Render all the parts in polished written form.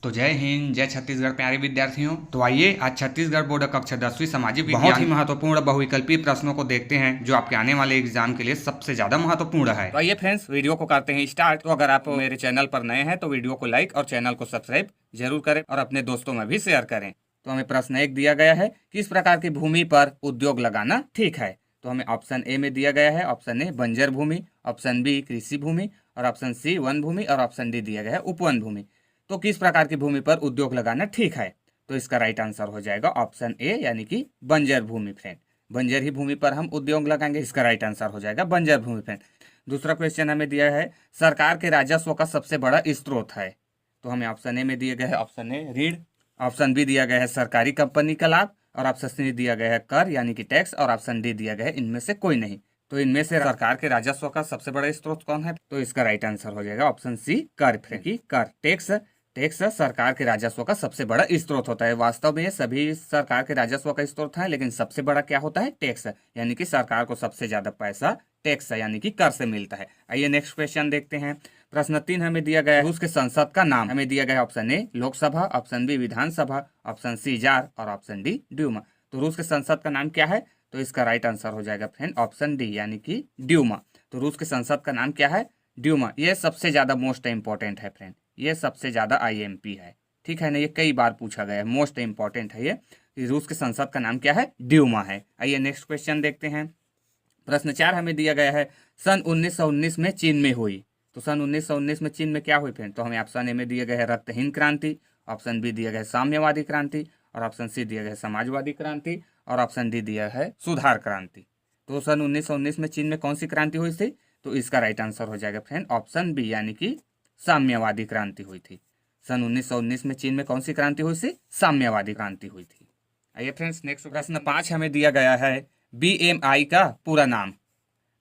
तो जय हिंद, जय छत्तीसगढ़ प्यारे विद्यार्थियों। तो आइए आज छत्तीसगढ़ बोर्ड कक्षा 10वीं सामाजिक विज्ञान बहुत ही महत्वपूर्ण बहुविकल्पीय प्रश्नों को देखते हैं जो आपके आने वाले एग्जाम के लिए सबसे ज्यादा महत्वपूर्ण है। तो आइए फ्रेंड्स, वीडियो को करते हैं स्टार्ट। तो अगर आप मेरे चैनल पर नए हैं तो वीडियो को लाइक और चैनल को सब्सक्राइब जरूर करें और अपने दोस्तों में भी शेयर करें। तो हमें प्रश्न 1 दिया गया है, किस प्रकार की भूमि पर उद्योग लगाना ठीक है। तो हमें ऑप्शन ए में दिया गया है, ऑप्शन ए बंजर भूमि, ऑप्शन बी कृषि भूमि और ऑप्शन सी वन भूमि और ऑप्शन डी दिया गया है उपवन भूमि। तो किस प्रकार की भूमि पर उद्योग लगाना ठीक है। तो इसका राइट आंसर हो जाएगा ऑप्शन ए यानी कि बंजर भूमि फ्रेंड। बंजर ही भूमि पर हम उद्योग लगाएंगे, इसका राइट आंसर हो जाएगा बंजर भूमि फ्रेंड। दूसरा क्वेश्चन हमें दिया है, सरकार के राजस्व का सबसे बड़ा स्रोत है। तो हमें ऑप्शन ए में दिया गया है, ऑप्शन ए ऋण, ऑप्शन बी दिया गया है सरकारी कंपनी का लाभ और ऑप्शन सी दिया गया है कर यानी कि टैक्स और ऑप्शन डी दिया गया है इनमें से कोई नहीं। तो इनमें से सरकार के राजस्व का सबसे बड़ा स्रोत कौन है। तो इसका राइट आंसर हो जाएगा ऑप्शन सी कर फ्रेंड की कर। टैक्स टैक्स सरकार के राजस्व का सबसे बड़ा स्रोत होता है। वास्तव में सभी सरकार के राजस्व का स्रोत है, लेकिन सबसे बड़ा क्या होता है, टैक्स, यानी कि सरकार को सबसे ज्यादा पैसा टैक्स यानी कि कर से मिलता है। आइए नेक्स्ट क्वेश्चन देखते हैं। प्रश्न 3 हमें दिया गया है, रूस के संसद का नाम हमें दिया गया है, option A Lok Sabha, option B Vidhan Sabha, option C tsar और ऑप्शन डी ड्यूमा। तो रूस के संसद का नाम क्या है। तो इसका राइट आंसर हो जाएगा फ्रेंड ऑप्शन डी यानी कि ड्यूमा। तो रूस के संसद का नाम क्या है, ड्यूमा। ये सबसे ज्यादा मोस्ट इंपॉर्टेंट है फ्रेंड, ये सबसे ज्यादा आईएमपी है, ठीक है ना। ये कई बार पूछा गया है, मोस्ट इंपॉर्टेंट है ये। रूस के संसद का नाम क्या है, ड्यूमा है। आइए नेक्स्ट क्वेश्चन देखते हैं। प्रश्न 4 हमें दिया गया है, सन 1919 में चीन में हुई। तो सन 1919 में चीन में क्या हुई फ्रेंड। तो हमें ऑप्शन ए में दिया गया है रक्तहीन क्रांति, ऑप्शन बी दिया गया है साम्यवादी क्रांति और ऑप्शन सी दिया गया है समाजवादी क्रांति और ऑप्शन डी दिया है सुधार क्रांति। तो सन 1919 में चीन में कौन सी क्रांति हुई थी। तो इसका राइट आंसर हो जाएगा फ्रेंड ऑप्शन बी यानी कि साम्यवादी क्रांति हुई थी। सन 1919 में चीन में कौन सी क्रांति हुई थी, साम्यवादी क्रांति हुई थी। आइए फ्रेंड्स नेक्स्ट प्रश्न 5 हमें दिया गया है, बीएमआई का पूरा नाम।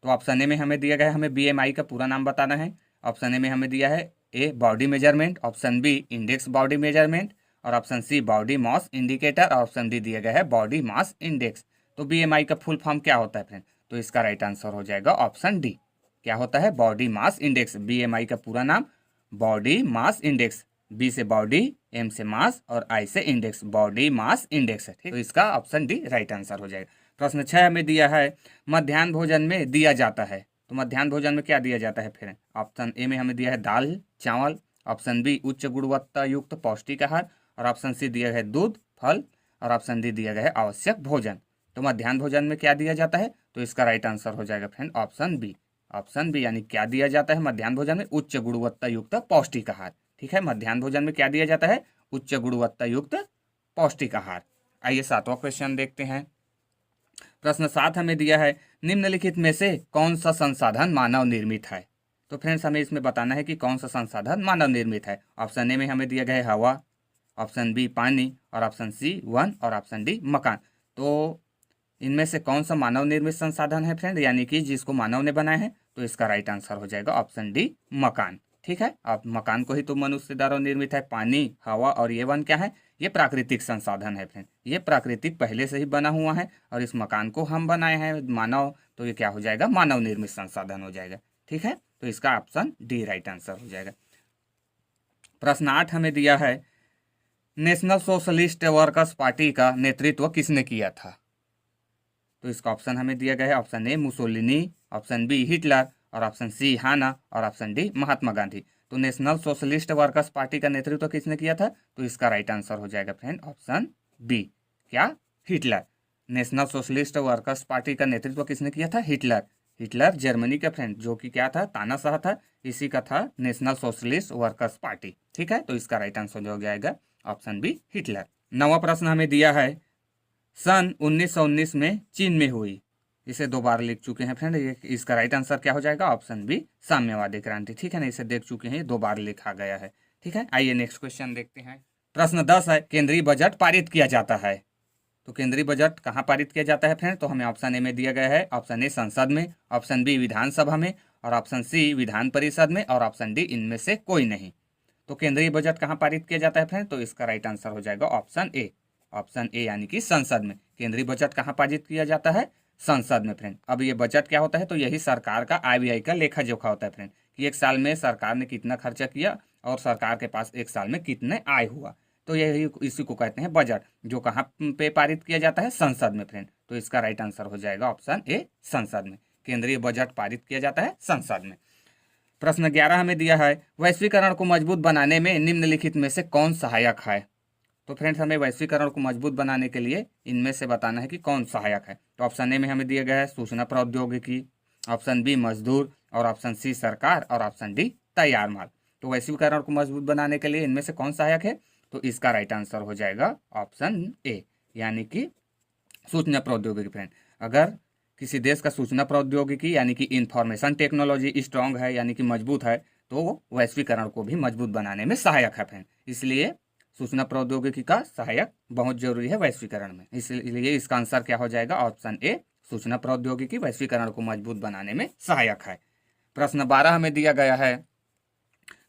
तो ऑप्शन ए में हमें दिया गया है, हमें बीएमआई का पूरा नाम बताना है। ऑप्शन ए में हमें दिया है A body measurement, option B index body measurement और option C body mass indicator और ऑप्शन डी दिया गया है बॉडी मास इंडेक्स। तो बीएमआई का फुल फॉर्म क्या होता है फ्रेंड। तो इसका राइट आंसर हो जाएगा ऑप्शन डी, क्या होता है बॉडी मास इंडेक्स। बीएमआई का पूरा नाम बॉडी मास इंडेक्स, बी से बॉडी, एम से मास और आई से इंडेक्स, बॉडी मास इंडेक्स है। ठीक, तो इसका ऑप्शन डी राइट आंसर हो जाएगा। प्रश्न 6 हमें दिया है, मध्याह्न भोजन में दिया जाता है। तो मध्याह्न भोजन में क्या दिया जाता है फिर। ऑप्शन ए में हमें दिया है दाल चावल, ऑप्शन बी उच्च गुणवत्ता युक्त पौष्टिक आहार और ऑप्शन सी दिया है दूध फल और ऑप्शन डी दिया गया है आवश्यक भोजन। तो मध्याह्न भोजन में क्या दिया जाता है। तो इसका राइट आंसर हो जाएगा friend option B. Option B यानी क्या दिया जाता है मध्याह्न भोजन में, उच्च गुणवत्ता युक्त पौष्टिक आहार। ठीक है, मध्याह्न भोजन में क्या दिया जाता है, उच्च गुणवत्ता युक्त पौष्टिक आहार। आइए 7वां क्वेश्चन देखते हैं। प्रश्न 7 हमें दिया है, निम्नलिखित में से कौन सा संसाधन मानव निर्मित है। तो फ्रेंड्स हमें इसमें बताना है कि कौन सा संसाधन मानव निर्मित है। ऑप्शन ए में हमें दिया गया है हवा, ऑप्शन बी पानी और ऑप्शन सी वन और ऑप्शन डी मकान। तो इनमें से कौन सा मानव निर्मित संसाधन है फ्रेंड, यानी कि जिसको मानव ने बनाया है। तो इसका राइट आंसर हो जाएगा ऑप्शन डी मकान। ठीक है, अब मकान को ही तो मनुष्य द्वारा निर्मित है। पानी हवा और ये वन क्या है, ये प्राकृतिक संसाधन है फ्रेंड, ये प्राकृतिक पहले से ही बना हुआ है और इस मकान को हम बनाए हैं मानव, तो ये क्या हो जाएगा, मानव निर्मित संसाधन हो जाएगा। ठीक है, तो इसका ऑप्शन डी राइट आंसर हो जाएगा। प्रश्न 8 हमें दिया है, नेशनल सोशलिस्ट वर्कर्स पार्टी का नेतृत्व किसने किया था। तो इसका ऑप्शन हमें दिया गया है, option A Mussolini, option B Hitler और ऑप्शन सी हाना और ऑप्शन डी महात्मा गांधी। तो नेशनल सोशलिस्ट वर्कर्स पार्टी का नेतृत्व किसने किया था। तो इसका राइट आंसर हो जाएगा फ्रेंड ऑप्शन बी, क्या, Hitler. National socialist workers party का नेतृत्व किसने किया था, हिटलर। हिटलर जर्मनी का फ्रेंड, जो कि क्या था, तानाशाह था, इसी का था नेशनल सोशलिस्ट वर्कर्स पार्टी। ठीक है, तो इसका राइट आंसर हो जाएगा ऑप्शन बी हिटलर। 9वां प्रश्न हमें दिया है, सन 1919 में चीन में हुई। इसे 2 बार लिख चुके हैं फ्रेंड, इसका राइट आंसर क्या हो जाएगा, ऑप्शन बी साम्यवादी क्रांति। ठीक है ना, इसे देख चुके हैं, 2 बार लिखा गया है। ठीक है, आइए नेक्स्ट क्वेश्चन देखते हैं। प्रश्न 10 है, केंद्रीय बजट पारित किया जाता है। तो केंद्रीय बजट कहाँ पारित किया जाता है फ्रेंड। तो हमें ऑप्शन ए में दिया गया है, ऑप्शन ए संसद में, ऑप्शन बी विधानसभा में और ऑप्शन सी विधान परिषद में और ऑप्शन डी इनमें से कोई नहीं। तो केंद्रीय बजट कहाँ पारित किया जाता है फ्रेंड। तो इसका राइट आंसर हो जाएगा ऑप्शन ए, ऑप्शन ए यानी कि संसद में। केंद्रीय बजट कहाँ पारित किया जाता है, संसद में फ्रेंड। अब ये बजट क्या होता है, तो यही सरकार का आय व्यय का लेखा जोखा होता है फ्रेंड, कि एक साल में सरकार ने कितना खर्चा किया और सरकार के पास एक साल में कितने आय हुआ। तो यही इसी को कहते हैं बजट, जो कहाँ पे पारित किया जाता है, संसद में फ्रेंड। तो इसका राइट आंसर हो जाएगा ऑप्शन ए, संसद में। केंद्रीय बजट पारित किया जाता है संसद में। प्रश्न 11 हमें दिया है, वैश्वीकरण को मजबूत बनाने में निम्नलिखित में से कौन सहायक है। तो फ्रेंड्स हमें वैश्वीकरण को मजबूत बनाने के लिए इनमें से बताना है कि कौन सहायक है। तो ऑप्शन ए में हमें दिया गया है सूचना प्रौद्योगिकी, ऑप्शन बी मजदूर, और ऑप्शन सी सरकार, और ऑप्शन डी तैयार माल। तो वैश्वीकरण को मजबूत बनाने के लिए इनमें से कौन सहायक है। तो इसका राइट आंसर हो जाएगा ऑप्शन ए, यानी कि सूचना प्रौद्योगिकी फ्रेंड। अगर किसी देश का सूचना प्रौद्योगिकी यानी कि इंफॉर्मेशन टेक्नोलॉजी स्ट्रांग है, यानी कि मजबूत है, तो वो वैश्वीकरण को भी मजबूत बनाने में सहायक है फ्रेंड। इसलिए सूचना प्रौद्योगिकी का सहायक बहुत जरूरी है वैश्वीकरण में। इसलिए इसका आंसर क्या हो जाएगा, ऑप्शन ए, सूचना प्रौद्योगिकी वैश्वीकरण को मजबूत बनाने में सहायक है। प्रश्न 12 हमें दिया गया है,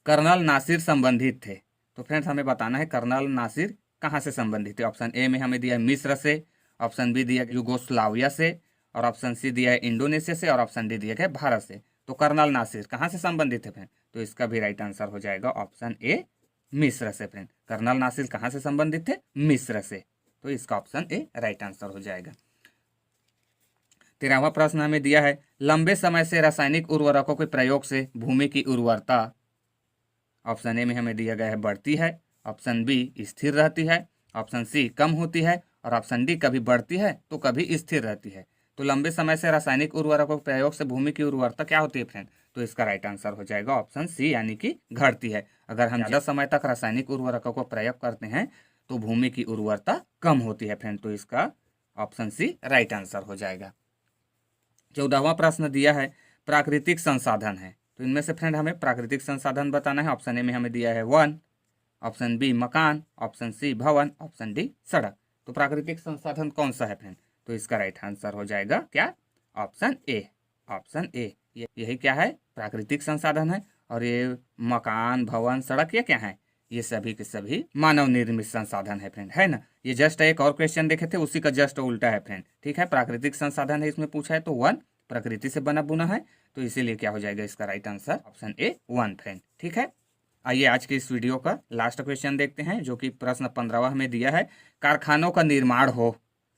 कर्नल नासिर संबंधित थे। तो फ्रेंड्स हमें बताना है कर्नल नासिर कहाँ से संबंधित थे। ऑप्शन ए में हमें दिया है मिस्र से, ऑप्शन बी दिया युगोस्लाविया से, और ऑप्शन सी दिया है इंडोनेशिया से, और ऑप्शन डी दिया है भारत से। तो कर्नल नासिर कहाँ से संबंधित है फ्रेंड। तो इसका भी राइट आंसर हो जाएगा ऑप्शन ए, मिस्र से फ्रेंड। कर्नल नासिर कहाँ से संबंधित थे, मिस्र से। तो इसका ऑप्शन ए राइट आंसर हो जाएगा। 13वां प्रश्न हमें दिया है, लंबे समय से रासायनिक उर्वरकों के प्रयोग से भूमि की उर्वरता। ऑप्शन ए में हमें दिया गया है बढ़ती है, ऑप्शन बी स्थिर रहती है, ऑप्शन सी कम होती है, और ऑप्शन डी कभी बढ़ती है तो कभी स्थिर रहती है। तो लंबे समय से रासायनिक उर्वरकों के प्रयोग से भूमि की उर्वरता क्या होती है फ्रेंड। तो इसका राइट आंसर हो जाएगा ऑप्शन सी, यानी कि घटती है। अगर हम ज़्यादा समय तक रासायनिक उर्वरकों को प्रयोग करते हैं तो भूमि की उर्वरता कम होती है फ्रेंड। तो इसका ऑप्शन सी राइट आंसर हो जाएगा। 14वां प्रश्न दिया है, प्राकृतिक संसाधन है। तो इनमें से फ्रेंड हमें प्राकृतिक संसाधन बताना है। ऑप्शन ए में हमें दिया है वन, ऑप्शन बी मकान, ऑप्शन सी भवन, ऑप्शन डी सड़क। तो प्राकृतिक संसाधन कौन सा है फ्रेंड। तो इसका राइट आंसर हो जाएगा क्या, ऑप्शन ए, ऑप्शन ए। यही क्या है, प्राकृतिक संसाधन है। और ये मकान, भवन, सड़क ये क्या है, ये सभी के सभी मानव निर्मित संसाधन है फ्रेंड, है ना। ये जस्ट एक और क्वेश्चन देखे थे, उसी का जस्ट उल्टा है फ्रेंड, ठीक है। प्राकृतिक संसाधन है इसमें पूछा है, तो वन प्रकृति से बना बुना है, तो इसीलिए क्या हो जाएगा इसका right answer option A, one friend, ठीक है। आइए आज के इस वीडियो का लास्ट क्वेश्चन देखते हैं, जो कि प्रश्न 15वां हमें दिया है, कारखानों का निर्माण हो।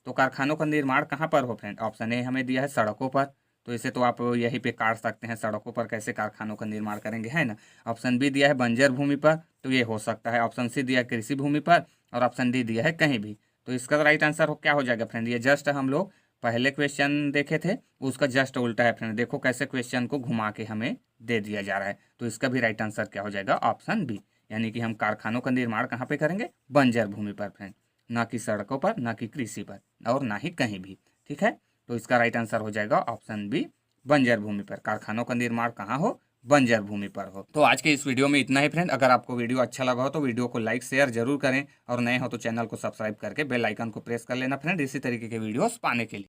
तो कारखानों का निर्माण कहाँ पर हो फ्रेंड। ऑप्शन ए हमें दिया है सड़कों पर। तो इसे तो आप यहीं पे काट सकते हैं, सड़कों पर कैसे कारखानों का निर्माण करेंगे, है ना। ऑप्शन बी दिया है बंजर भूमि पर, तो ये हो सकता है। ऑप्शन सी दिया है कृषि भूमि पर, और ऑप्शन डी दिया है कहीं भी। तो इसका राइट आंसर क्या हो जाएगा फ्रेंड। ये जस्ट हम लोग पहले क्वेश्चन देखे थे उसका जस्ट उल्टा है फ्रेंड। देखो कैसे क्वेश्चन को घुमा के हमें दे दिया जा रहा है। तो इसका भी राइट आंसर क्या हो जाएगा, ऑप्शन बी, यानी कि हम कारखानों का निर्माण कहाँ पे करेंगे, बंजर भूमि पर फ्रेंड, ना कि सड़कों पर, ना कि कृषि पर, और ना ही कहीं भी, ठीक है। तो इसका राइट आंसर हो जाएगा ऑप्शन बी, बंजर भूमि पर। कारखानों का निर्माण कहाँ हो, बंजर भूमि पर हो। तो आज के इस वीडियो में इतना ही फ्रेंड। अगर आपको वीडियो अच्छा लगा हो तो वीडियो को लाइक शेयर जरूर करें, और नए हो तो चैनल को सब्सक्राइब करके बेल आइकन को प्रेस कर लेना फ्रेंड, इसी तरीके के वीडियोस पाने के लिए।